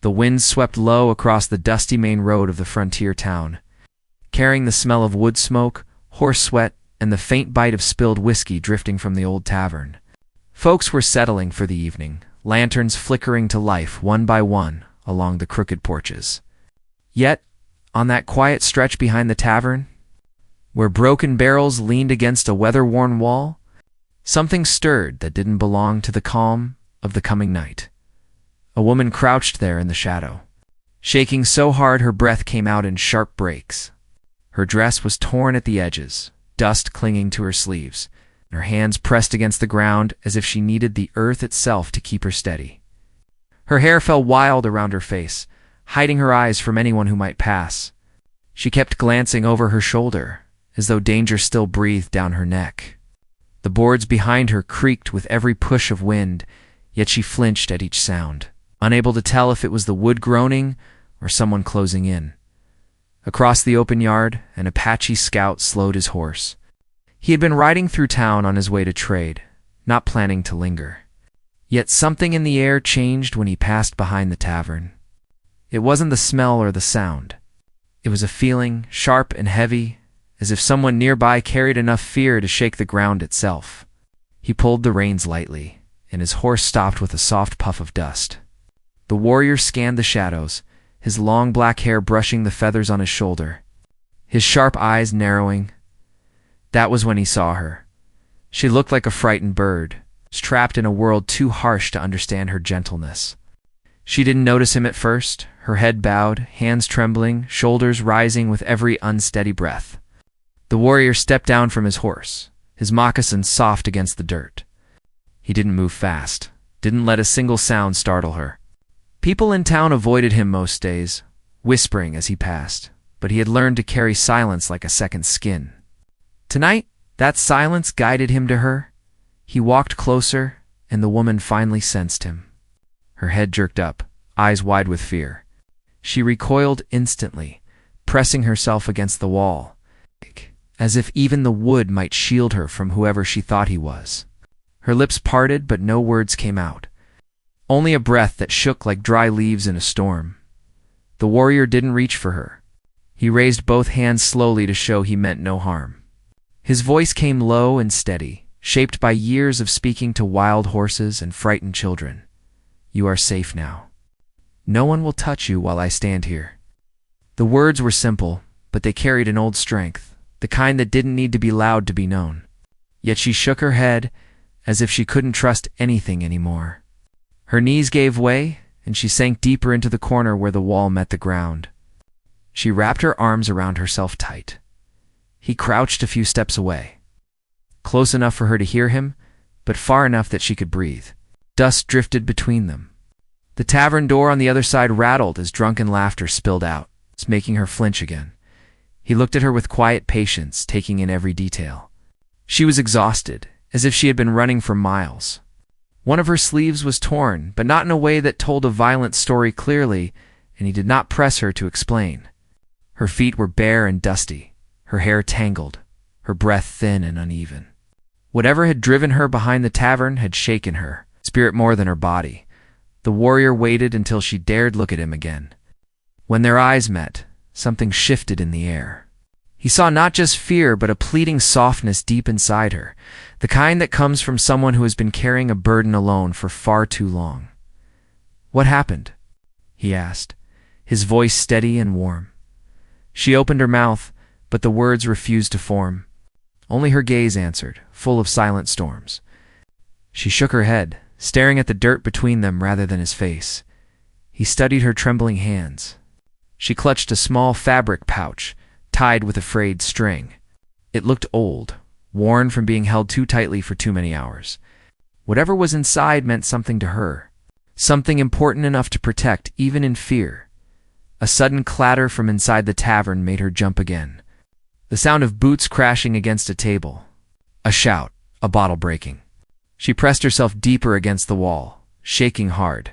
The wind swept low across the dusty main road of the frontier town, carrying the smell of wood smoke, horse sweat, and the faint bite of spilled whiskey drifting from the old tavern. Folks were settling for the evening, lanterns flickering to life one by one along the crooked porches. Yet, on that quiet stretch behind the tavern, where broken barrels leaned against a weather-worn wall, something stirred that didn't belong to the calm of the coming night. A woman crouched there in the shadow, shaking so hard her breath came out in sharp breaks. Her dress was torn at the edges, dust clinging to her sleeves, and her hands pressed against the ground as if she needed the earth itself to keep her steady. Her hair fell wild around her face, hiding her eyes from anyone who might pass. She kept glancing over her shoulder, as though danger still breathed down her neck. The boards behind her creaked with every push of wind, yet she flinched at each sound, unable to tell if it was the wood groaning or someone closing in. Across the open yard, an Apache scout slowed his horse. He had been riding through town on his way to trade, not planning to linger. Yet something in the air changed when he passed behind the tavern. It wasn't the smell or the sound. It was a feeling, sharp and heavy, as if someone nearby carried enough fear to shake the ground itself. He pulled the reins lightly, and his horse stopped with a soft puff of dust. The warrior scanned the shadows, his long black hair brushing the feathers on his shoulder, his sharp eyes narrowing. That was when he saw her. She looked like a frightened bird, trapped in a world too harsh to understand her gentleness. She didn't notice him at first, her head bowed, hands trembling, shoulders rising with every unsteady breath. The warrior stepped down from his horse, his moccasins soft against the dirt. He didn't move fast, didn't let a single sound startle her. People in town avoided him most days, whispering as he passed, but he had learned to carry silence like a second skin. Tonight, that silence guided him to her. He walked closer, and the woman finally sensed him. Her head jerked up, eyes wide with fear. She recoiled instantly, pressing herself against the wall, as if even the wood might shield her from whoever she thought he was. Her lips parted, but no words came out. Only a breath that shook like dry leaves in a storm. The warrior didn't reach for her. He raised both hands slowly to show he meant no harm. His voice came low and steady, shaped by years of speaking to wild horses and frightened children. You are safe now. No one will touch you while I stand here. The words were simple, but they carried an old strength, the kind that didn't need to be loud to be known. Yet she shook her head as if she couldn't trust anything anymore. Her knees gave way, and she sank deeper into the corner where the wall met the ground. She wrapped her arms around herself tight. He crouched a few steps away, close enough for her to hear him, but far enough that she could breathe. Dust drifted between them. The tavern door on the other side rattled as drunken laughter spilled out, making her flinch again. He looked at her with quiet patience, taking in every detail. She was exhausted, as if she had been running for miles. One of her sleeves was torn, but not in a way that told a violent story clearly, and he did not press her to explain. Her feet were bare and dusty, her hair tangled, her breath thin and uneven. Whatever had driven her behind the tavern had shaken her, spirit more than her body. The warrior waited until she dared look at him again. When their eyes met, something shifted in the air. He saw not just fear, but a pleading softness deep inside her, the kind that comes from someone who has been carrying a burden alone for far too long. "What happened?" he asked, his voice steady and warm. She opened her mouth, but the words refused to form. Only her gaze answered, full of silent storms. She shook her head, staring at the dirt between them rather than his face. He studied her trembling hands. She clutched a small fabric pouch, tied with a frayed string. It looked old, worn from being held too tightly for too many hours. Whatever was inside meant something to her, something important enough to protect even in fear. A sudden clatter from inside the tavern made her jump again. The sound of boots crashing against a table. A shout, a bottle breaking. She pressed herself deeper against the wall, shaking hard.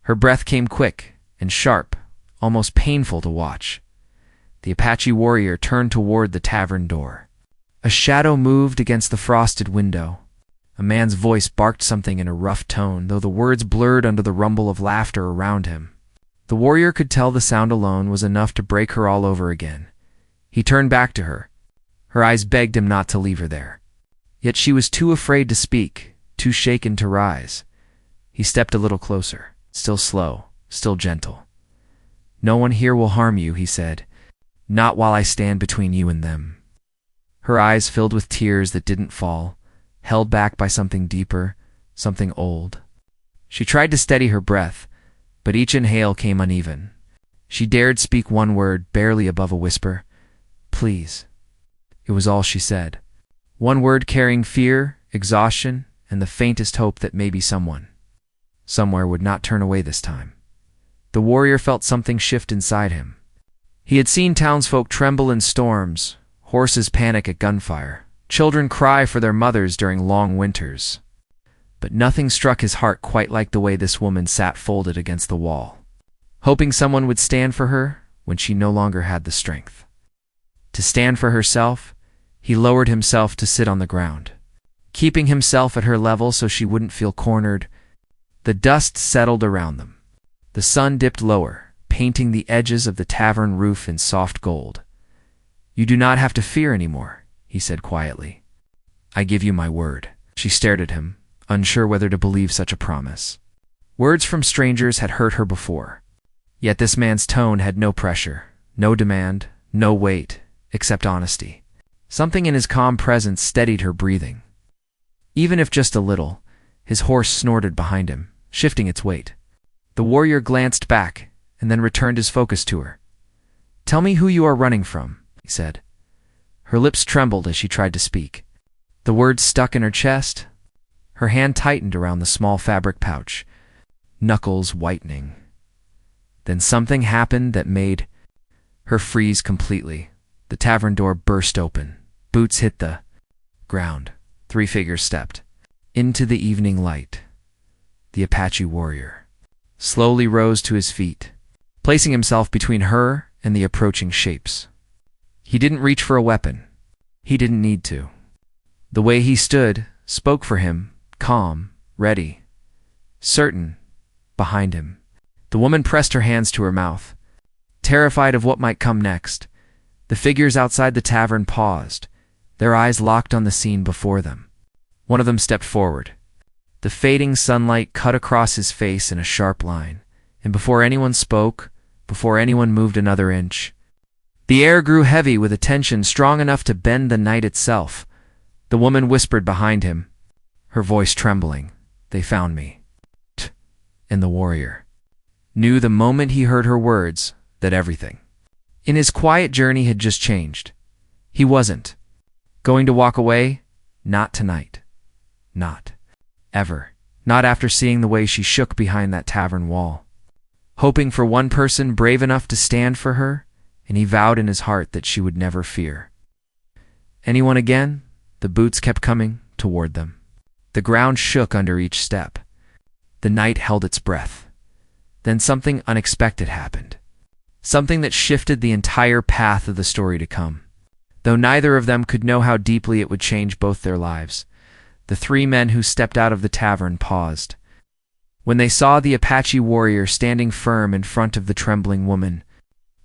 Her breath came quick and sharp, almost painful to watch. The Apache warrior turned toward the tavern door. A shadow moved against the frosted window. A man's voice barked something in a rough tone, though the words blurred under the rumble of laughter around him. The warrior could tell the sound alone was enough to break her all over again. He turned back to her. Her eyes begged him not to leave her there. Yet she was too afraid to speak, too shaken to rise. He stepped a little closer, still slow, still gentle. "No one here will harm you," he said. "Not while I stand between you and them." Her eyes filled with tears that didn't fall, held back by something deeper, something old. She tried to steady her breath, but each inhale came uneven. She dared speak one word, barely above a whisper. "Please." It was all she said. One word carrying fear, exhaustion, and the faintest hope that maybe someone, somewhere would not turn away this time. The warrior felt something shift inside him. He had seen townsfolk tremble in storms, horses panic at gunfire, children cry for their mothers during long winters. But nothing struck his heart quite like the way this woman sat folded against the wall, hoping someone would stand for her when she no longer had the strength. To stand for herself, he lowered himself to sit on the ground, keeping himself at her level so she wouldn't feel cornered. The dust settled around them. The sun dipped lower, painting the edges of the tavern roof in soft gold. "You do not have to fear anymore," he said quietly. "I give you my word." She stared at him, unsure whether to believe such a promise. Words from strangers had hurt her before. Yet this man's tone had no pressure, no demand, no weight, except honesty. Something in his calm presence steadied her breathing. Even if just a little, his horse snorted behind him, shifting its weight. The warrior glanced back and then returned his focus to her. "Tell me who you are running from," he said. Her lips trembled as she tried to speak. The words stuck in her chest. Her hand tightened around the small fabric pouch, knuckles whitening. Then something happened that made her freeze completely. The tavern door burst open. Boots hit the ground. 3 figures stepped into the evening light. The Apache warrior slowly rose to his feet, placing himself between her and the approaching shapes. He didn't reach for a weapon. He didn't need to. The way he stood spoke for him, calm, ready, certain. Behind him, the woman pressed her hands to her mouth, terrified of what might come next. The figures outside the tavern paused, their eyes locked on the scene before them. One of them stepped forward. The fading sunlight cut across his face in a sharp line, and before anyone spoke, before anyone moved another inch, the air grew heavy with a tension strong enough to bend the night itself. The woman whispered behind him, her voice trembling, "They found me." And the warrior knew the moment he heard her words that everything in his quiet journey had just changed. He wasn't going to walk away, not tonight, not ever, not after seeing the way she shook behind that tavern wall. Hoping for one person brave enough to stand for her, and he vowed in his heart that she would never fear anyone again. The boots kept coming toward them. The ground shook under each step. The night held its breath. Then something unexpected happened. Something that shifted the entire path of the story to come. Though neither of them could know how deeply it would change both their lives, the 3 men who stepped out of the tavern paused. When they saw the Apache warrior standing firm in front of the trembling woman,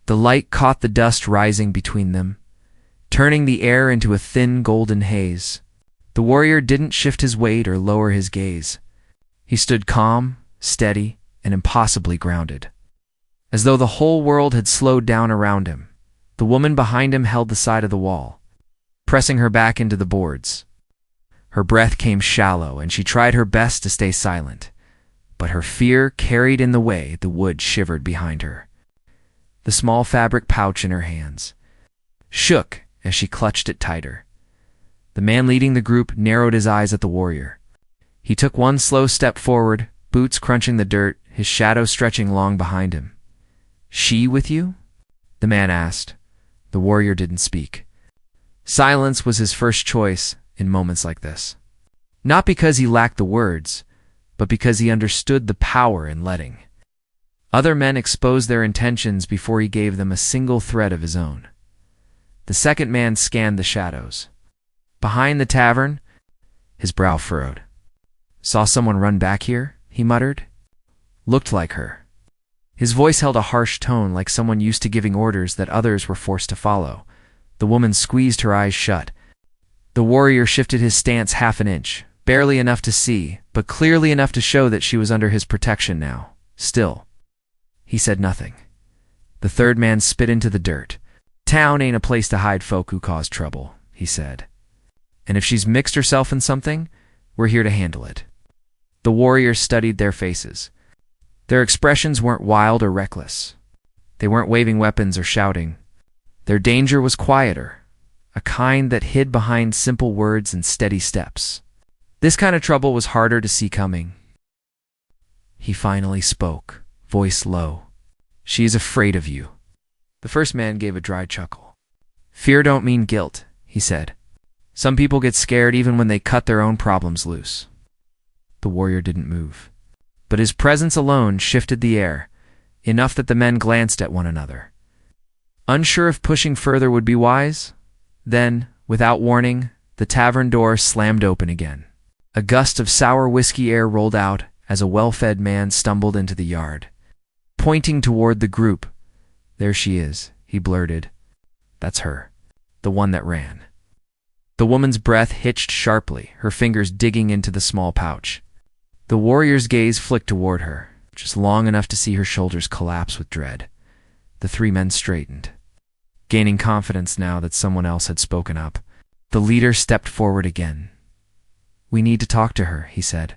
the light caught the dust rising between them, turning the air into a thin golden haze. The warrior didn't shift his weight or lower his gaze. He stood calm, steady, and impossibly grounded, as though the whole world had slowed down around him. The woman behind him held the side of the wall, pressing her back into the boards. Her breath came shallow, and she tried her best to stay silent, but her fear carried in the way the wood shivered behind her. The small fabric pouch in her hands shook as she clutched it tighter. The man leading the group narrowed his eyes at the warrior. He took one slow step forward, boots crunching the dirt, his shadow stretching long behind him. "She with you?" the man asked. The warrior didn't speak. Silence was his first choice in moments like this. Not because he lacked the words, but because he understood the power in letting other men expose their intentions before he gave them a single thread of his own. The second man scanned the shadows. Behind the tavern, his brow furrowed. "Saw someone run back here," he muttered. "Looked like her." His voice held a harsh tone, like someone used to giving orders that others were forced to follow. The woman squeezed her eyes shut. The warrior shifted his stance half an inch, barely enough to see, but clearly enough to show that she was under his protection now. Still, he said nothing. The third man spit into the dirt. "Town ain't a place to hide folk who cause trouble," he said. "And if she's mixed herself in something, we're here to handle it." The warriors studied their faces. Their expressions weren't wild or reckless. They weren't waving weapons or shouting. Their danger was quieter, a kind that hid behind simple words and steady steps. This kind of trouble was harder to see coming. He finally spoke, voice low. "She is afraid of you." The first man gave a dry chuckle. "Fear don't mean guilt," he said. "Some people get scared even when they cut their own problems loose." The warrior didn't move, but his presence alone shifted the air, enough that the men glanced at one another. Unsure if pushing further would be wise, then, without warning, the tavern door slammed open again. A gust of sour whiskey air rolled out as a well-fed man stumbled into the yard. Pointing toward the group, "There she is," he blurted. "That's her, the one that ran." The woman's breath hitched sharply, her fingers digging into the small pouch. The warrior's gaze flicked toward her, just long enough to see her shoulders collapse with dread. The three men straightened. Gaining confidence now that someone else had spoken up, the leader stepped forward again. "We need to talk to her," he said.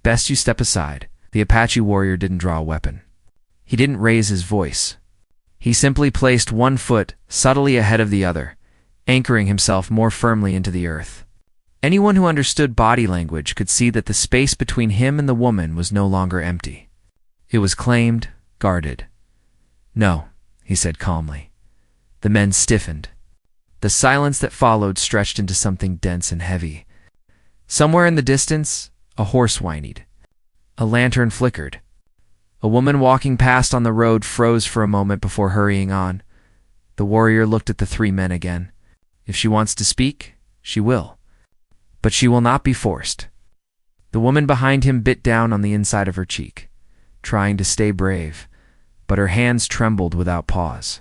"Best you step aside." The Apache warrior didn't draw a weapon. He didn't raise his voice. He simply placed one foot subtly ahead of the other, anchoring himself more firmly into the earth. Anyone who understood body language could see that the space between him and the woman was no longer empty. It was claimed, guarded. "No," he said calmly. The men stiffened. The silence that followed stretched into something dense and heavy. Somewhere in the distance, a horse whinnied. A lantern flickered. A woman walking past on the road froze for a moment before hurrying on. The warrior looked at the three men again. If she wants to speak, she will. But she will not be forced. The woman behind him bit down on the inside of her cheek, trying to stay brave, but her hands trembled without pause.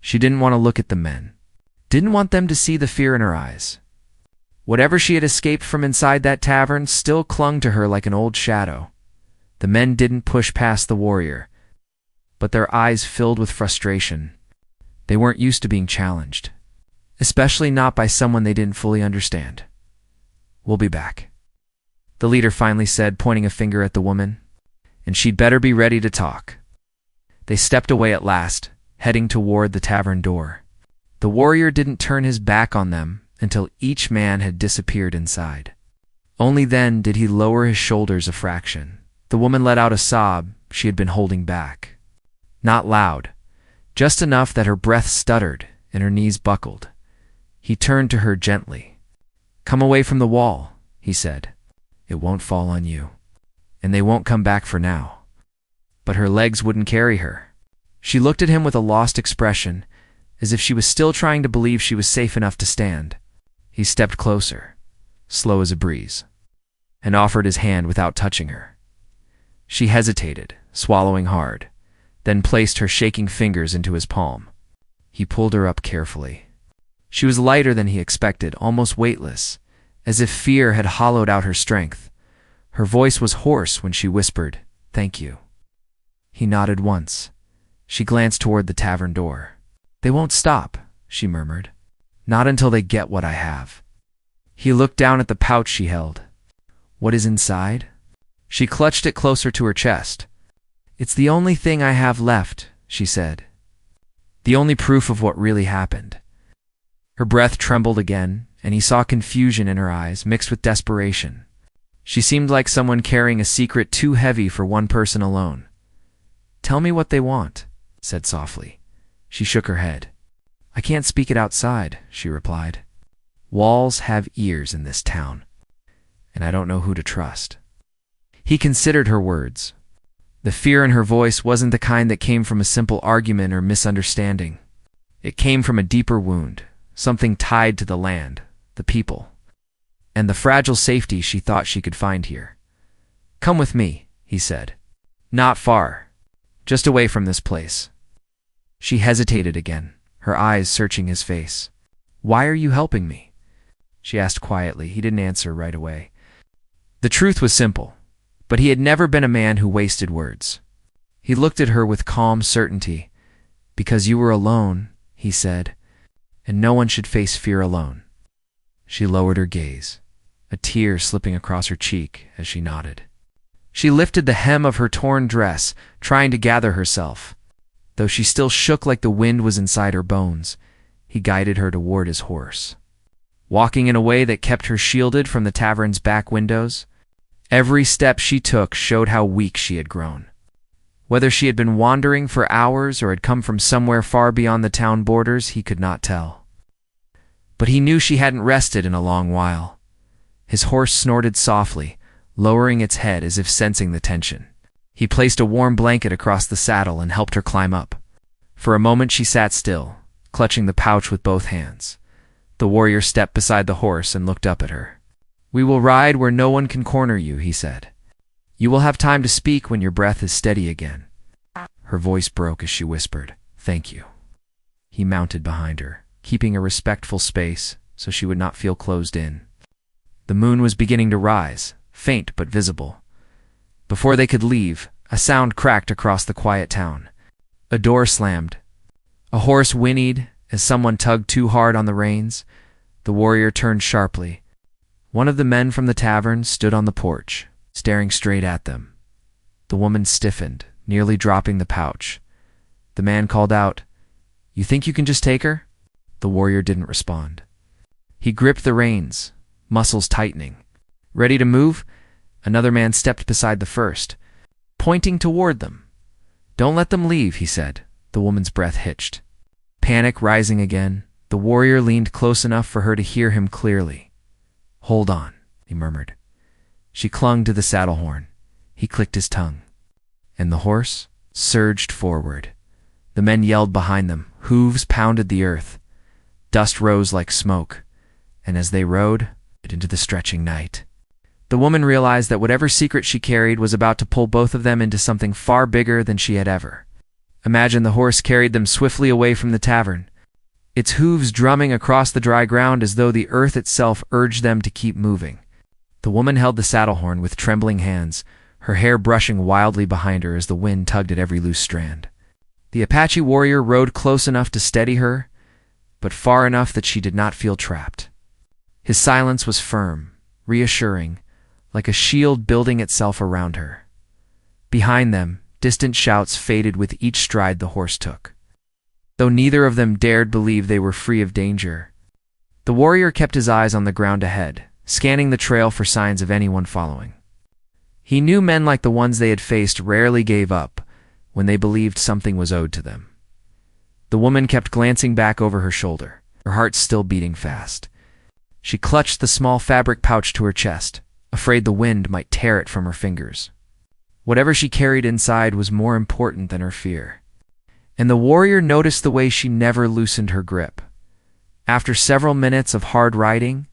She didn't want to look at the men. Didn't want them to see the fear in her eyes. Whatever she had escaped from inside that tavern still clung to her like an old shadow. The men didn't push past the warrior, but their eyes filled with frustration. They weren't used to being challenged, especially not by someone they didn't fully understand. "We'll be back," the leader finally said, pointing a finger at the woman. "And she'd better be ready to talk." They stepped away at last, heading toward the tavern door. The warrior didn't turn his back on them until each man had disappeared inside. Only then did he lower his shoulders a fraction. The woman let out a sob she had been holding back. Not loud, just enough that her breath stuttered and her knees buckled. He turned to her gently. "Come away from the wall," he said. "It won't fall on you. And they won't come back for now." But her legs wouldn't carry her. She looked at him with a lost expression, as if she was still trying to believe she was safe enough to stand. He stepped closer, slow as a breeze, and offered his hand without touching her. She hesitated, swallowing hard, then placed her shaking fingers into his palm. He pulled her up carefully. She was lighter than he expected, almost weightless, as if fear had hollowed out her strength. Her voice was hoarse when she whispered, "Thank you." He nodded once. She glanced toward the tavern door. "They won't stop," she murmured. "Not until they get what I have." He looked down at the pouch she held. "What is inside?" She clutched it closer to her chest. "It's the only thing I have left," she said. "The only proof of what really happened." Her breath trembled again, and he saw confusion in her eyes, mixed with desperation. She seemed like someone carrying a secret too heavy for one person alone. "Tell me what they want," said softly. She shook her head. "I can't speak it outside," she replied. "Walls have ears in this town, and I don't know who to trust." He considered her words. The fear in her voice wasn't the kind that came from a simple argument or misunderstanding. It came from a deeper wound, something tied to the land, the people, and the fragile safety she thought she could find here. "Come with me," he said. "Not far. Just away from this place." She hesitated again, her eyes searching his face. "Why are you helping me?" she asked quietly. He didn't answer right away. The truth was simple, but he had never been a man who wasted words. He looked at her with calm certainty. "Because you were alone," he said, "and no one should face fear alone." She lowered her gaze, a tear slipping across her cheek as she nodded. She lifted the hem of her torn dress, trying to gather herself. Though she still shook like the wind was inside her bones, he guided her toward his horse, walking in a way that kept her shielded from the tavern's back windows. Every step she took showed how weak she had grown. Whether she had been wandering for hours or had come from somewhere far beyond the town borders, he could not tell. But he knew she hadn't rested in a long while. His horse snorted softly, lowering its head as if sensing the tension. He placed a warm blanket across the saddle and helped her climb up. For a moment she sat still, clutching the pouch with both hands. The warrior stepped beside the horse and looked up at her. "We will ride where no one can corner you," he said. "You will have time to speak when your breath is steady again." Her voice broke as she whispered, "Thank you." He mounted behind her, keeping a respectful space so she would not feel closed in. The moon was beginning to rise, faint but visible. Before they could leave, a sound cracked across the quiet town. A door slammed. A horse whinnied as someone tugged too hard on the reins. The warrior turned sharply. One of the men from the tavern stood on the porch, staring straight at them. The woman stiffened, nearly dropping the pouch. The man called out, "You think you can just take her?" The warrior didn't respond. He gripped the reins, muscles tightening. Ready to move? Another man stepped beside the first, pointing toward them. "Don't let them leave," he said. The woman's breath hitched. Panic rising again, the warrior leaned close enough for her to hear him clearly. "Hold on," he murmured. She clung to the saddle horn. He clicked his tongue. And the horse surged forward. The men yelled behind them. Hooves pounded the earth. Dust rose like smoke. And as they rode into the stretching night, the woman realized that whatever secret she carried was about to pull both of them into something far bigger than she had ever imagined. The horse carried them swiftly away from the tavern, its hooves drumming across the dry ground as though the earth itself urged them to keep moving. The woman held the saddle horn with trembling hands, her hair brushing wildly behind her as the wind tugged at every loose strand. The Apache warrior rode close enough to steady her, but far enough that she did not feel trapped. His silence was firm, reassuring, like a shield building itself around her. Behind them, distant shouts faded with each stride the horse took. Though neither of them dared believe they were free of danger, the warrior kept his eyes on the ground ahead, scanning the trail for signs of anyone following. He knew men like the ones they had faced rarely gave up when they believed something was owed to them. The woman kept glancing back over her shoulder, her heart still beating fast. She clutched the small fabric pouch to her chest, afraid the wind might tear it from her fingers. Whatever she carried inside was more important than her fear. And the warrior noticed the way she never loosened her grip. After several minutes of hard riding,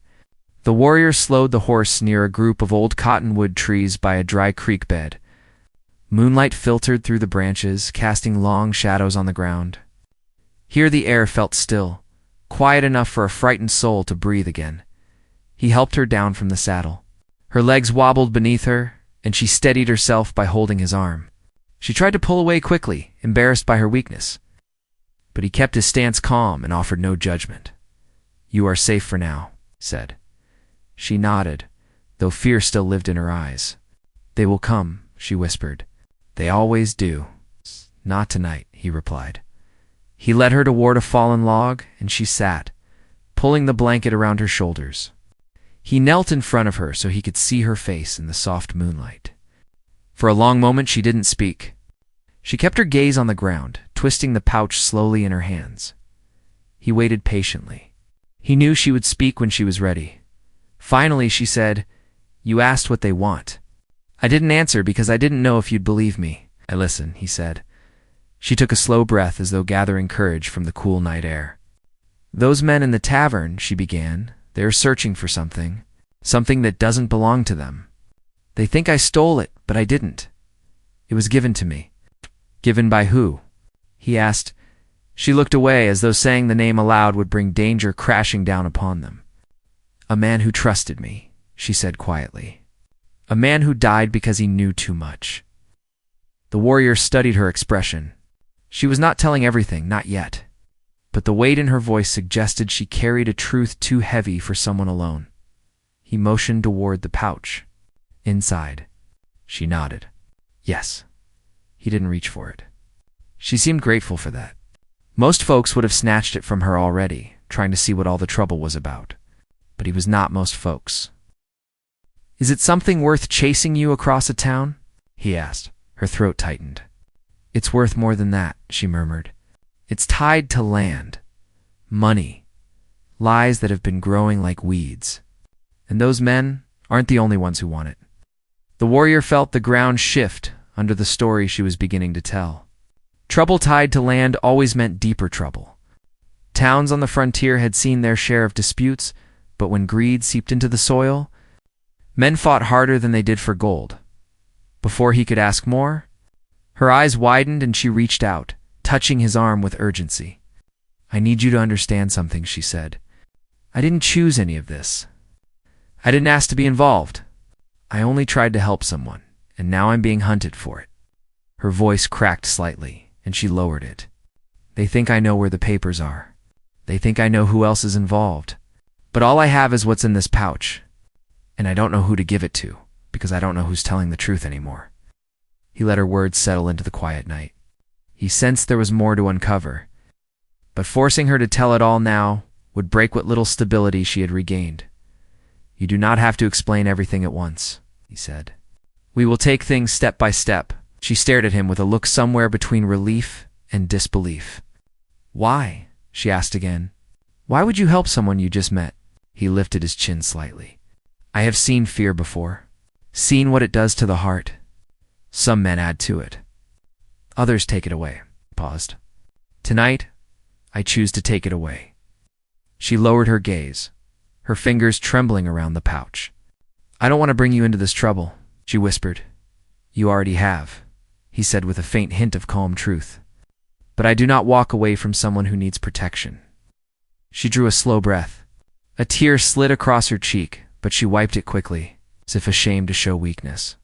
the warrior slowed the horse near a group of old cottonwood trees by a dry creek bed. Moonlight filtered through the branches, casting long shadows on the ground. Here the air felt still, quiet enough for a frightened soul to breathe again. He helped her down from the saddle. Her legs wobbled beneath her, and she steadied herself by holding his arm. She tried to pull away quickly, embarrassed by her weakness. But he kept his stance calm and offered no judgment. "You are safe for now," he said. She nodded, though fear still lived in her eyes. "They will come," she whispered. "They always do." "Not tonight," he replied. He led her toward a fallen log, and she sat, pulling the blanket around her shoulders. He knelt in front of her so he could see her face in the soft moonlight. For a long moment she didn't speak. She kept her gaze on the ground, twisting the pouch slowly in her hands. He waited patiently. He knew she would speak when she was ready. Finally she said, "You asked what they want. I didn't answer because I didn't know if you'd believe me." "I listen," he said. She took a slow breath as though gathering courage from the cool night air. "Those men in the tavern," she began, "they are searching for something that doesn't belong to them. They think I stole it, but I didn't. It was given to me." Given by who? He asked. She looked away as though saying the name aloud would bring danger crashing down upon them. A man who trusted me, she said quietly. A man who died because he knew too much. The warrior studied her expression. She was not telling everything, not yet. But the weight in her voice suggested she carried a truth too heavy for someone alone. He motioned toward the pouch. Inside. She nodded. Yes. He didn't reach for it. She seemed grateful for that. Most folks would have snatched it from her already, trying to see what all the trouble was about. But he was not most folks. Is it something worth chasing you across a town? He asked. Her throat tightened. It's worth more than that, she murmured. It's tied to land, money, lies that have been growing like weeds. And those men aren't the only ones who want it. The warrior felt the ground shift under the story she was beginning to tell. Trouble tied to land always meant deeper trouble. Towns on the frontier had seen their share of disputes, but when greed seeped into the soil, men fought harder than they did for gold. Before he could ask more, her eyes widened and she reached out, touching his arm with urgency. I need you to understand something, she said. I didn't choose any of this. I didn't ask to be involved. I only tried to help someone, and now I'm being hunted for it. Her voice cracked slightly, and she lowered it. They think I know where the papers are. They think I know who else is involved. But all I have is what's in this pouch, and I don't know who to give it to, because I don't know who's telling the truth anymore. He let her words settle into the quiet night. He sensed there was more to uncover, but forcing her to tell it all now would break what little stability she had regained. You do not have to explain everything at once, he said. We will take things step by step. She stared at him with a look somewhere between relief and disbelief. Why? She asked again. Why would you help someone you just met? He lifted his chin slightly. I have seen fear before, seen what it does to the heart. Some men add to it. Others take it away. Paused. Tonight, I choose to take it away. She lowered her gaze, her fingers trembling around the pouch. I don't want to bring you into this trouble, she whispered. You already have, he said with a faint hint of calm truth. But I do not walk away from someone who needs protection. She drew a slow breath. A tear slid across her cheek, but she wiped it quickly, as if ashamed to show weakness.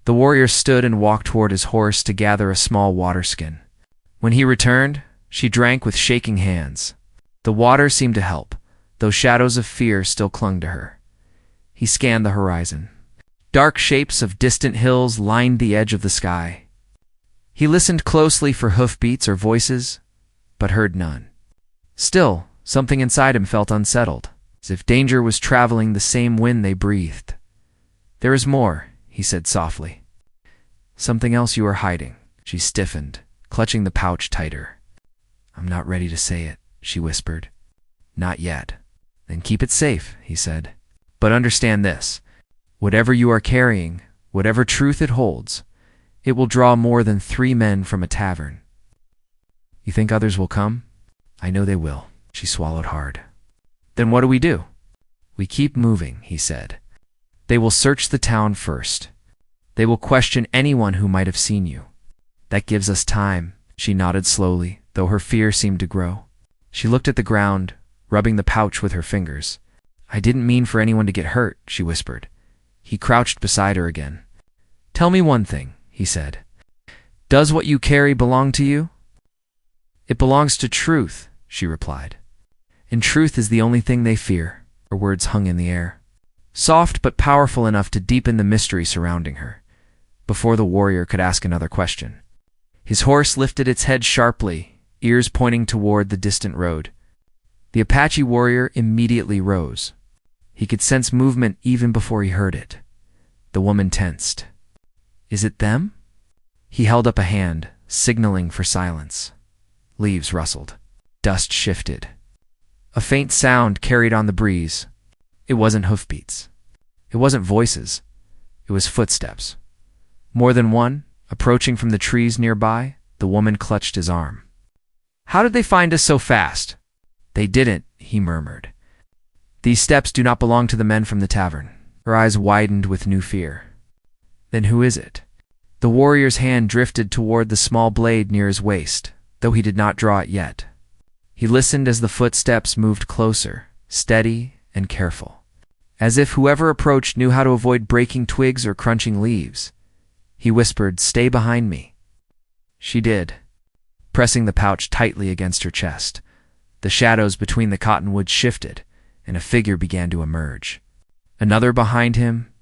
The warrior stood and walked toward his horse to gather a small water skin. When he returned, she drank with shaking hands. The water seemed to help, though shadows of fear still clung to her. He scanned the horizon. Dark shapes of distant hills lined the edge of the sky. He listened closely for hoofbeats or voices, but heard none. Still, something inside him felt unsettled, as if danger was traveling the same wind they breathed. There is more, he said softly. Something else you are hiding. She stiffened, clutching the pouch tighter. I'm not ready to say it, she whispered. Not yet. Then keep it safe, he said. But understand this. Whatever you are carrying, whatever truth it holds, it will draw more than 3 men from a tavern. You think others will come? I know they will. She swallowed hard. Then what do we do? We keep moving, he said. They will search the town first. They will question anyone who might have seen you. That gives us time, she nodded slowly, though her fear seemed to grow. She looked at the ground, rubbing the pouch with her fingers. I didn't mean for anyone to get hurt, she whispered. He crouched beside her again. Tell me one thing, he said. Does what you carry belong to you? It belongs to truth, she replied. And truth is the only thing they fear. Her words hung in the air, soft but powerful enough to deepen the mystery surrounding her. Before the warrior could ask another question, his horse lifted its head sharply, ears pointing toward the distant road. The Apache warrior immediately rose. He could sense movement even before he heard it. The woman tensed. Is it them? He held up a hand, signaling for silence. Leaves rustled. Dust shifted. A faint sound carried on the breeze. It wasn't hoofbeats. It wasn't voices. It was footsteps. More than one, approaching from the trees nearby. The woman clutched his arm. How did they find us so fast? They didn't, he murmured. These steps do not belong to the men from the tavern. Her eyes widened with new fear. Then who is it? The warrior's hand drifted toward the small blade near his waist, though he did not draw it yet. He listened as the footsteps moved closer, steady and careful, as if whoever approached knew how to avoid breaking twigs or crunching leaves. He whispered, "Stay behind me." She did, pressing the pouch tightly against her chest. The shadows between the cottonwoods shifted, and a figure began to emerge. Another behind him,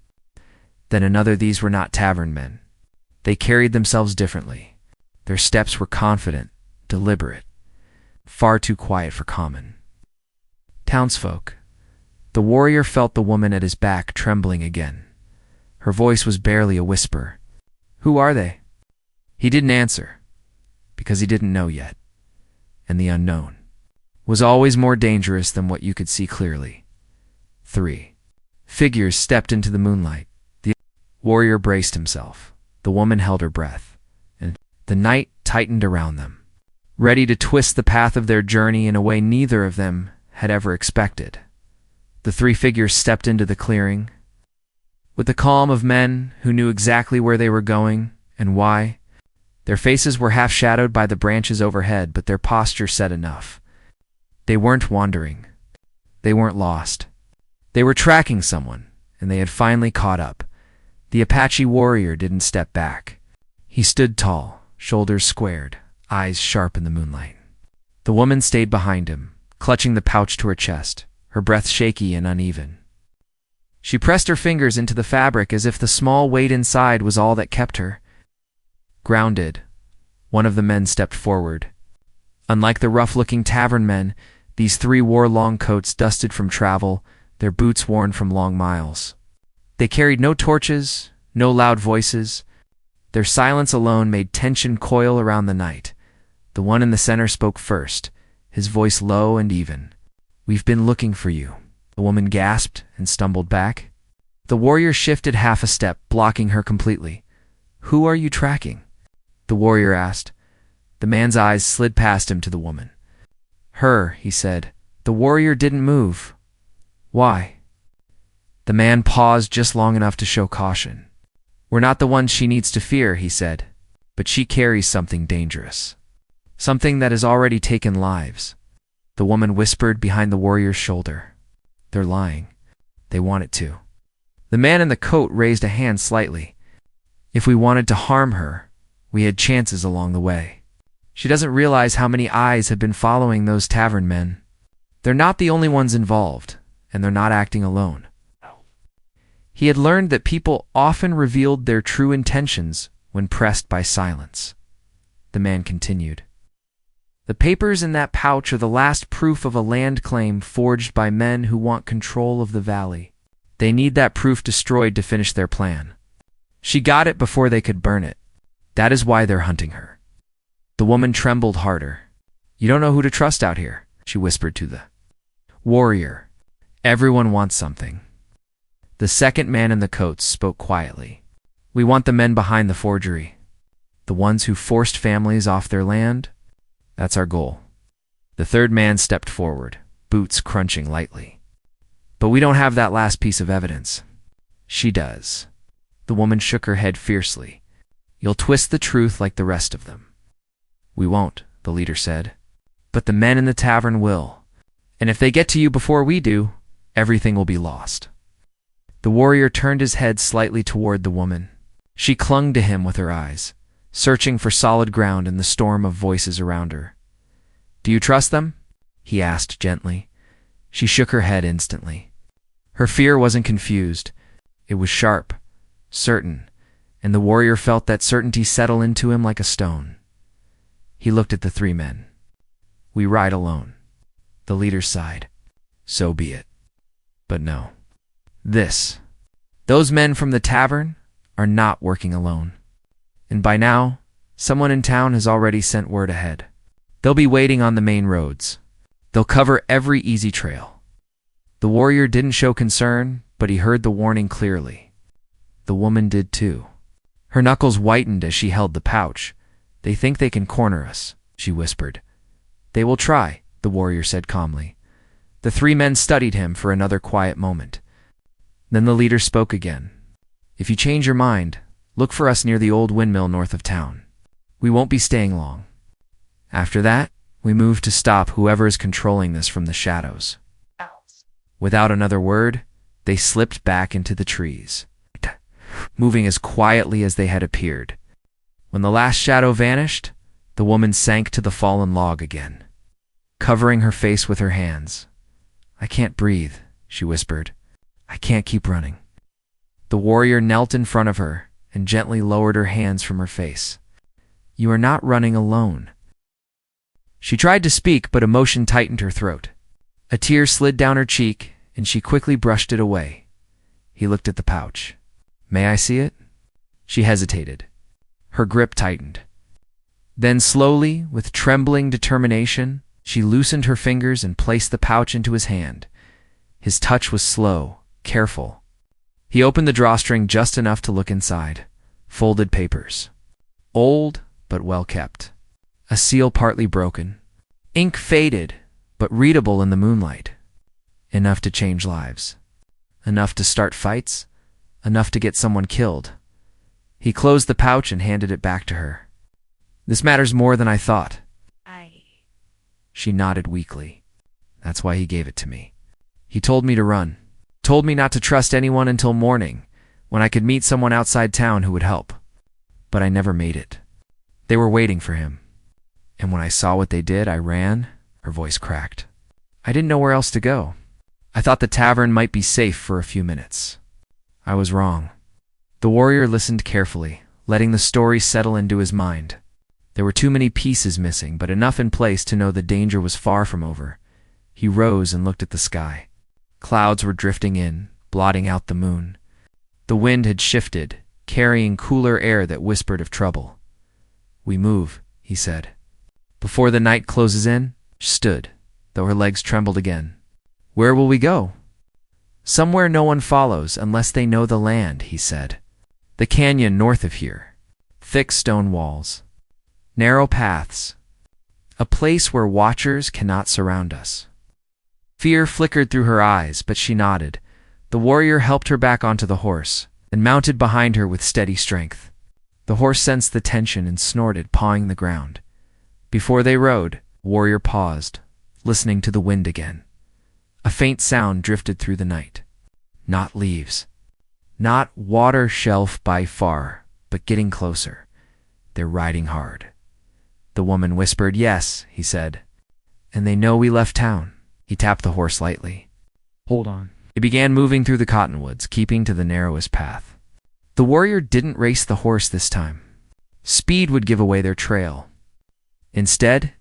then another. These were not tavern men. They carried themselves differently. Their steps were confident, deliberate, far too quiet for common townsfolk. The warrior felt the woman at his back trembling again. Her voice was barely a whisper. "Who are they?" He didn't answer, because he didn't know yet. And the unknown was always more dangerous than what you could see clearly. 3 figures stepped into the moonlight. The warrior braced himself. The woman held her breath, and the night tightened around them, ready to twist the path of their journey in a way neither of them had ever expected. The 3 figures stepped into the clearing with the calm of men who knew exactly where they were going and why. Their faces were half shadowed by the branches overhead, but their posture said enough. They weren't wandering. They weren't lost. They were tracking someone, and they had finally caught up. The Apache warrior didn't step back. He stood tall, shoulders squared, eyes sharp in the moonlight. The woman stayed behind him, clutching the pouch to her chest, her breath shaky and uneven. She pressed her fingers into the fabric as if the small weight inside was all that kept her grounded. One of the men stepped forward. Unlike the rough-looking tavern men, these 3 wore long coats dusted from travel, their boots worn from long miles. They carried no torches, no loud voices. Their silence alone made tension coil around the night. The one in the center spoke first, his voice low and even. "We've been looking for you." The woman gasped and stumbled back. The warrior shifted half a step, blocking her completely. "Who are you tracking?" the warrior asked. The man's eyes slid past him to the woman. "Her," he said. The warrior didn't move. "Why?" The man paused just long enough to show caution. "We're not the ones she needs to fear," he said, "but she carries something dangerous. Something that has already taken lives." The woman whispered behind the warrior's shoulder. "They're lying. They want it to." The man in the coat raised a hand slightly. "If we wanted to harm her, we had chances along the way. She doesn't realize how many eyes have been following those tavern men. They're not the only ones involved, and they're not acting alone." He had learned that people often revealed their true intentions when pressed by silence. The man continued. "The papers in that pouch are the last proof of a land claim forged by men who want control of the valley. They need that proof destroyed to finish their plan. She got it before they could burn it. That is why they're hunting her." The woman trembled harder. "You don't know who to trust out here," she whispered to the warrior. "Everyone wants something." The second man in the coat spoke quietly. "We want the men behind the forgery. The ones who forced families off their land. That's our goal." The third man stepped forward, boots crunching lightly. "But we don't have that last piece of evidence." "She does." The woman shook her head fiercely. "You'll twist the truth like the rest of them." "We won't," the leader said. "But the men in the tavern will. And if they get to you before we do, everything will be lost." The warrior turned his head slightly toward the woman. She clung to him with her eyes, searching for solid ground in the storm of voices around her. "Do you trust them?" he asked gently. She shook her head instantly. Her fear wasn't confused. It was sharp, certain, and the warrior felt that certainty settle into him like a stone. He looked at the 3 men. "We ride alone." The leader sighed. "So be it. But no. Those men from the tavern are not working alone. And by now, someone in town has already sent word ahead. They'll be waiting on the main roads. They'll cover every easy trail." The warrior didn't show concern, but he heard the warning clearly. The woman did too. Her knuckles whitened as she held the pouch. "They think they can corner us," she whispered. "They will try," the warrior said calmly. The 3 men studied him for another quiet moment. Then the leader spoke again. "If you change your mind, Look for us near the old windmill north of town. We won't be staying long." After that, we moved to stop whoever is controlling this from the shadows. Without another word, they slipped back into the trees, moving as quietly as they had appeared. When the last shadow vanished, the woman sank to the fallen log again, covering her face with her hands. "I can't breathe," she whispered. "I can't keep running." The warrior knelt in front of her and gently lowered her hands from her face. "You are not running alone." She tried to speak, but emotion tightened her throat. A tear slid down her cheek, and she quickly brushed it away. He looked at the pouch. "May I see it?" She hesitated. Her grip tightened. Then slowly, with trembling determination, she loosened her fingers and placed the pouch into his hand. His touch was slow, careful. He opened the drawstring just enough to look inside. Folded papers. Old, but well kept. A seal partly broken. Ink faded, but readable in the moonlight. Enough to change lives. Enough to start fights. Enough to get someone killed. He closed the pouch and handed it back to her. "This matters more than I thought." She nodded weakly. "That's why he gave it to me. He told me to run. Told me not to trust anyone until morning, when I could meet someone outside town who would help. But I never made it. They were waiting for him. And when I saw what they did, I ran." Her voice cracked. "I didn't know where else to go. I thought the tavern might be safe for a few minutes. I was wrong." The warrior listened carefully, letting the story settle into his mind. There were too many pieces missing, but enough in place to know the danger was far from over. He rose and looked at the sky. Clouds were drifting in, blotting out the moon. The wind had shifted, carrying cooler air that whispered of trouble. "We move," he said. "Before the night closes in," she stood, though her legs trembled again. "Where will we go?" "Somewhere no one follows unless they know the land," he said. "The canyon north of here. Thick stone walls. Narrow paths. A place where watchers cannot surround us." Fear flickered through her eyes, but she nodded. The warrior helped her back onto the horse and mounted behind her with steady strength. The horse sensed the tension and snorted, pawing the ground. Before they rode, warrior paused, listening to the wind again. A faint sound drifted through the night. Not leaves. Not water shelf by far, but getting closer. They're riding hard. The woman whispered, "Yes," he said. "And they know we left town." He tapped the horse lightly. "Hold on." It began moving through the cottonwoods, keeping to the narrowest path. The warrior didn't race the horse this time. Speed would give away their trail. Instead,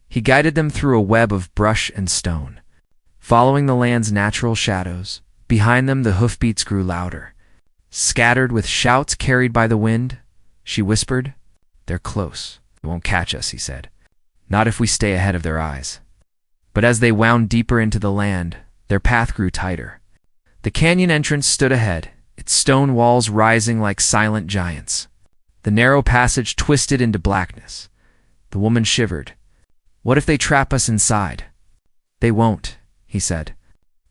he guided them through a web of brush and stone. Following the land's natural shadows, behind them the hoofbeats grew louder. Scattered with shouts carried by the wind, she whispered, "They're close. They won't catch us," he said. "Not if we stay ahead of their eyes." But as they wound deeper into the land, their path grew tighter. The canyon entrance stood ahead, its stone walls rising like silent giants. The narrow passage twisted into blackness. The woman shivered. "What if they trap us inside?" "They won't," he said.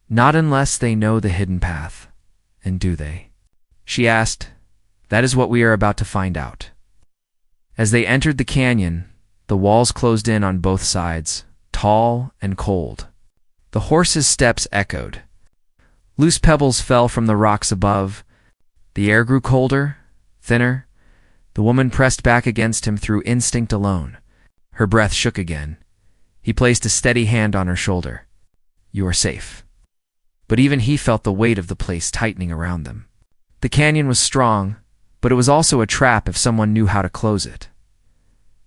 "Not unless they know the hidden path." "And do they?" she asked. "That is what we are about to find out." As they entered the canyon, the walls closed in on both sides, tall and cold. The horse's steps echoed. Loose pebbles fell from the rocks above. The air grew colder, thinner. The woman pressed back against him through instinct alone. Her breath shook again. He placed a steady hand on her shoulder. "You are safe." But even he felt the weight of the place tightening around them. The canyon was strong, but it was also a trap if someone knew how to close it.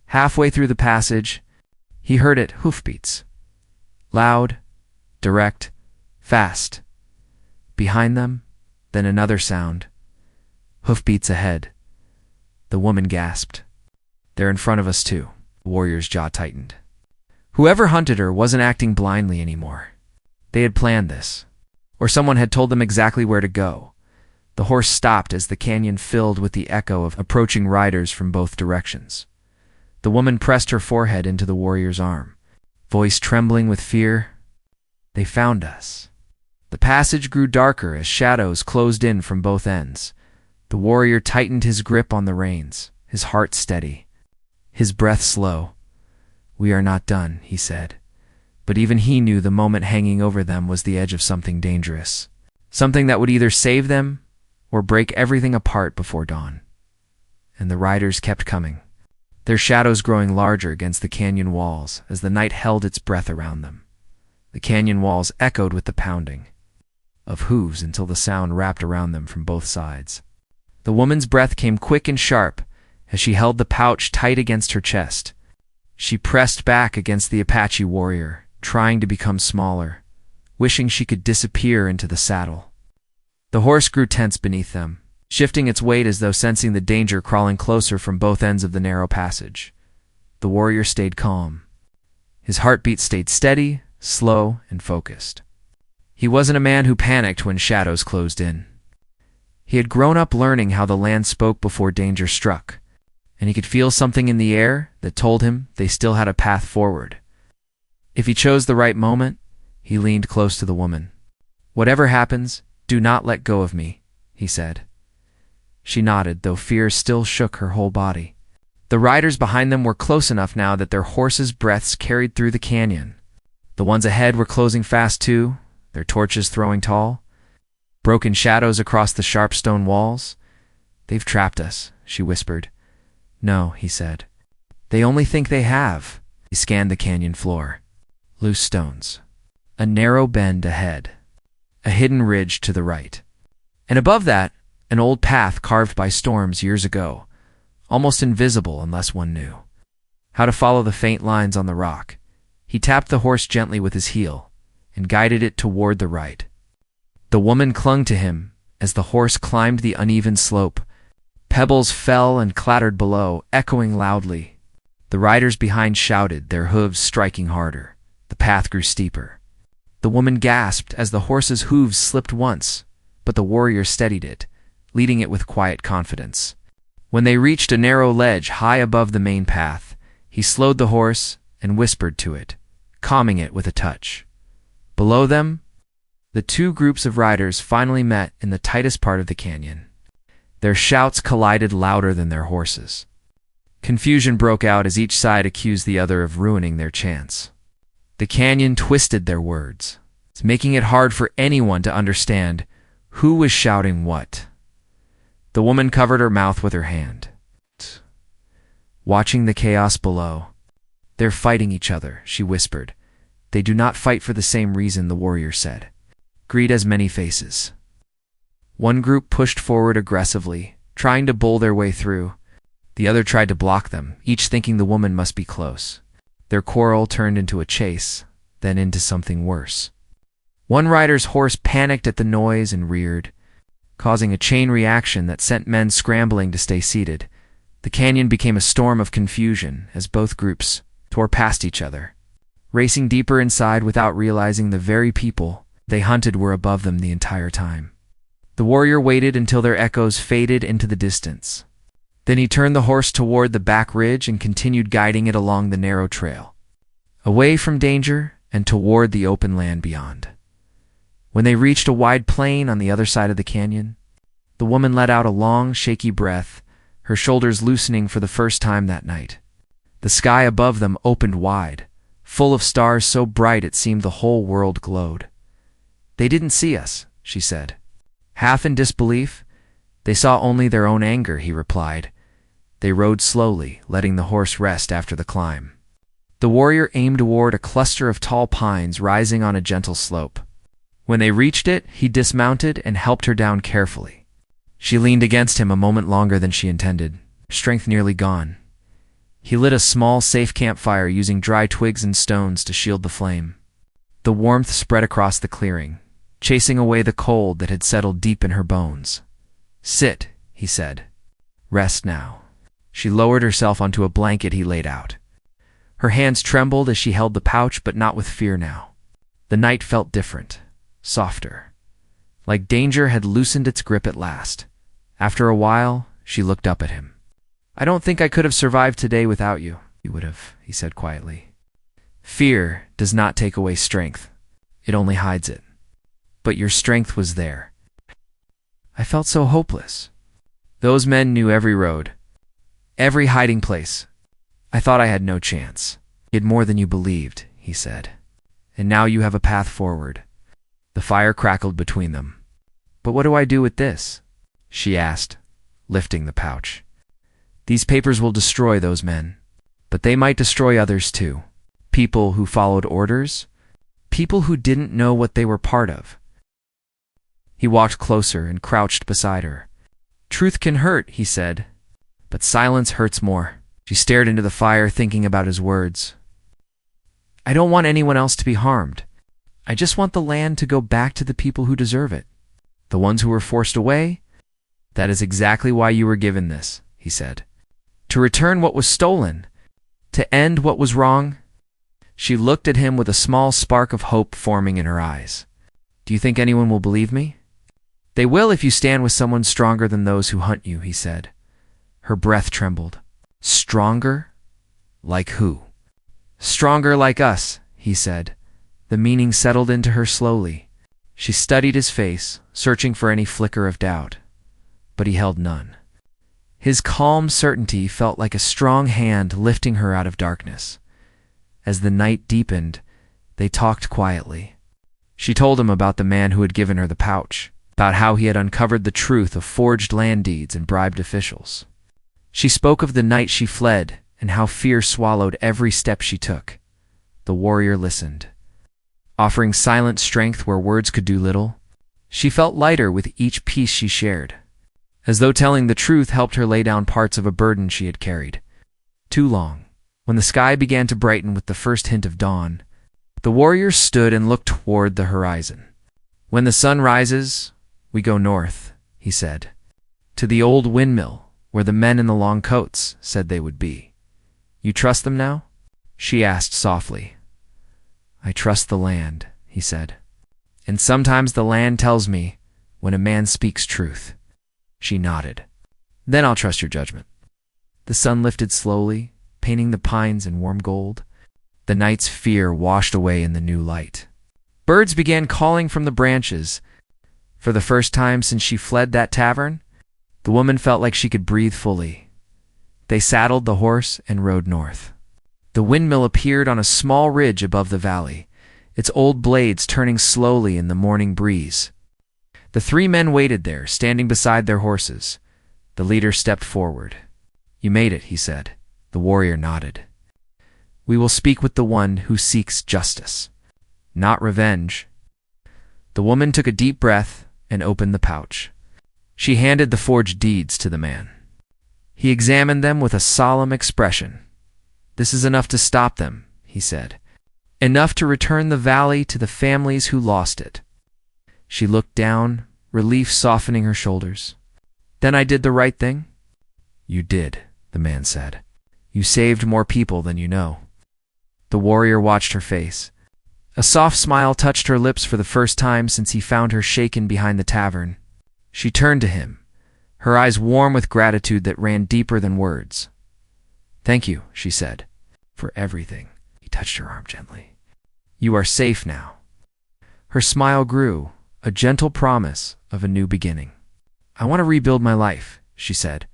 Halfway through the passage, he heard it, hoofbeats. Loud, direct, fast. Behind them, then another sound. Hoofbeats ahead. The woman gasped. "They're in front of us too." The warrior's jaw tightened. Whoever hunted her wasn't acting blindly anymore. They had planned this. Or someone had told them exactly where to go. The horse stopped as the canyon filled with the echo of approaching riders from both directions. The woman pressed her forehead into the warrior's arm, voice trembling with fear. "They found us." The passage grew darker as shadows closed in from both ends. The warrior tightened his grip on the reins, his heart steady, his breath slow. "We are not done," he said. But even he knew the moment hanging over them was the edge of something dangerous, something that would either save them or break everything apart before dawn. And the riders kept coming, their shadows growing larger against the canyon walls as the night held its breath around them. The canyon walls echoed with the pounding of hooves until the sound wrapped around them from both sides. The woman's breath came quick and sharp as she held the pouch tight against her chest. She pressed back against the Apache warrior, trying to become smaller, wishing she could disappear into the saddle. The horse grew tense beneath them, shifting its weight as though sensing the danger crawling closer from both ends of the narrow passage. The warrior stayed calm. His heartbeat stayed steady, slow, and focused. He wasn't a man who panicked when shadows closed in. He had grown up learning how the land spoke before danger struck, and he could feel something in the air that told him they still had a path forward. If he chose the right moment, he leaned close to the woman. "Whatever happens, do not let go of me," he said. She nodded, though fear still shook her whole body. The riders behind them were close enough now that their horses' breaths carried through the canyon. The ones ahead were closing fast too, their torches throwing tall, broken shadows across the sharp stone walls. "They've trapped us," she whispered. "No," he said. "They only think they have." He scanned the canyon floor. Loose stones. A narrow bend ahead. A hidden ridge to the right. And above that, an old path carved by storms years ago, almost invisible unless one knew how to follow the faint lines on the rock. He tapped the horse gently with his heel and guided it toward the right. The woman clung to him as the horse climbed the uneven slope. Pebbles fell and clattered below, echoing loudly. The riders behind shouted, their hooves striking harder. The path grew steeper. The woman gasped as the horse's hooves slipped once, but the warrior steadied it, leading it with quiet confidence. When they reached a narrow ledge high above the main path, he slowed the horse and whispered to it, calming it with a touch. Below them, the two groups of riders finally met in the tightest part of the canyon. Their shouts collided louder than their horses. Confusion broke out as each side accused the other of ruining their chance. The canyon twisted their words, making it hard for anyone to understand who was shouting what. The woman covered her mouth with her hand, watching the chaos below. "They're fighting each other," she whispered. "They do not fight for the same reason," the warrior said. "Greed has many faces." One group pushed forward aggressively, trying to bull their way through. The other tried to block them, each thinking the woman must be close. Their quarrel turned into a chase, then into something worse. One rider's horse panicked at the noise and reared, causing a chain reaction that sent men scrambling to stay seated. The canyon became a storm of confusion as both groups tore past each other, racing deeper inside without realizing the very people they hunted were above them the entire time. The warrior waited until their echoes faded into the distance. Then he turned the horse toward the back ridge and continued guiding it along the narrow trail, away from danger and toward the open land beyond. When they reached a wide plain on the other side of the canyon, the woman let out a long, shaky breath, her shoulders loosening for the first time that night. The sky above them opened wide, full of stars so bright it seemed the whole world glowed. "They didn't see us," she said. Half in disbelief, "They saw only their own anger," he replied. They rode slowly, letting the horse rest after the climb. The warrior aimed toward a cluster of tall pines rising on a gentle slope. When they reached it, he dismounted and helped her down carefully. She leaned against him a moment longer than she intended, strength nearly gone. He lit a small, safe campfire using dry twigs and stones to shield the flame. The warmth spread across the clearing, chasing away the cold that had settled deep in her bones. "Sit," he said. "Rest now." She lowered herself onto a blanket he laid out. Her hands trembled as she held the pouch, but not with fear now. The night felt different, softer, like danger had loosened its grip at last. After a while, she looked up at him. "I don't think I could have survived today without you." "You would have," he said quietly. "Fear does not take away strength. It only hides it. But your strength was there." "I felt so hopeless." Those men knew every road, every hiding place. I thought I had no chance. You had more than you believed, he said. And now you have a path forward. The fire crackled between them. But what do I do with this? She asked, lifting the pouch. These papers will destroy those men, but they might destroy others too. People who followed orders, people who didn't know what they were part of. He walked closer and crouched beside her. Truth can hurt, he said, but silence hurts more. She stared into the fire, thinking about his words. I don't want anyone else to be harmed. I just want the land to go back to the people who deserve it. The ones who were forced away? That is exactly why you were given this, he said. To return what was stolen, to end what was wrong. She looked at him with a small spark of hope forming in her eyes. Do you think anyone will believe me? They will if you stand with someone stronger than those who hunt you, he said. Her breath trembled. Stronger? Like who? Stronger like us, he said. The meaning settled into her slowly. She studied his face, searching for any flicker of doubt. But he held none. His calm certainty felt like a strong hand lifting her out of darkness. As the night deepened, they talked quietly. She told him about the man who had given her the pouch, about how he had uncovered the truth of forged land deeds and bribed officials. She spoke of the night she fled and how fear swallowed every step she took. The warrior listened, offering silent strength where words could do little. She felt lighter with each piece she shared, as though telling the truth helped her lay down parts of a burden she had carried too long. When the sky began to brighten with the first hint of dawn, the warrior stood and looked toward the horizon. When the sun rises, we go north, he said, to the old windmill where the men in the long coats said they would be. You trust them now? She asked softly. I trust the land, he said. And sometimes the land tells me when a man speaks truth. She nodded. Then I'll trust your judgment. The sun lifted slowly, painting the pines in warm gold. The night's fear washed away in the new light. Birds began calling from the branches. For the first time since she fled that tavern, the woman felt like she could breathe fully. They saddled the horse and rode north. The windmill appeared on a small ridge above the valley, its old blades turning slowly in the morning breeze. The three men waited there, standing beside their horses. The leader stepped forward. You made it, he said. The warrior nodded. We will speak with the one who seeks justice, not revenge. The woman took a deep breath and opened the pouch. She handed the forged deeds to the man. He examined them with a solemn expression. This is enough to stop them, he said. Enough to return the valley to the families who lost it. She looked down, relief softening her shoulders. Then I did the right thing? You did, the man said. You saved more people than you know. The warrior watched her face. A soft smile touched her lips for the first time since he found her shaken behind the tavern. She turned to him, her eyes warm with gratitude that ran deeper than words. Thank you, she said, for everything. He touched her arm gently. You are safe now. Her smile grew, a gentle promise of a new beginning. I want to rebuild my life, she said.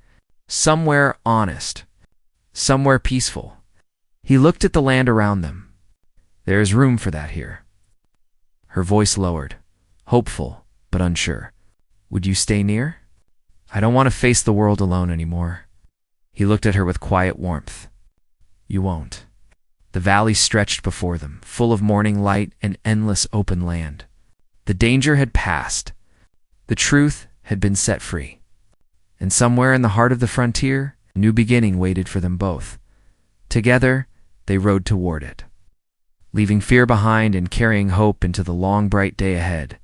Somewhere honest. Somewhere peaceful. He looked at the land around them. There is room for that here. Her voice lowered, hopeful but unsure. Would you stay near? I don't want to face the world alone anymore. He looked at her with quiet warmth. You won't. The valley stretched before them, full of morning light and endless open land. The danger had passed. The truth had been set free. And somewhere in the heart of the frontier, a new beginning waited for them both. Together, they rode toward it, leaving fear behind and carrying hope into the long, bright day ahead.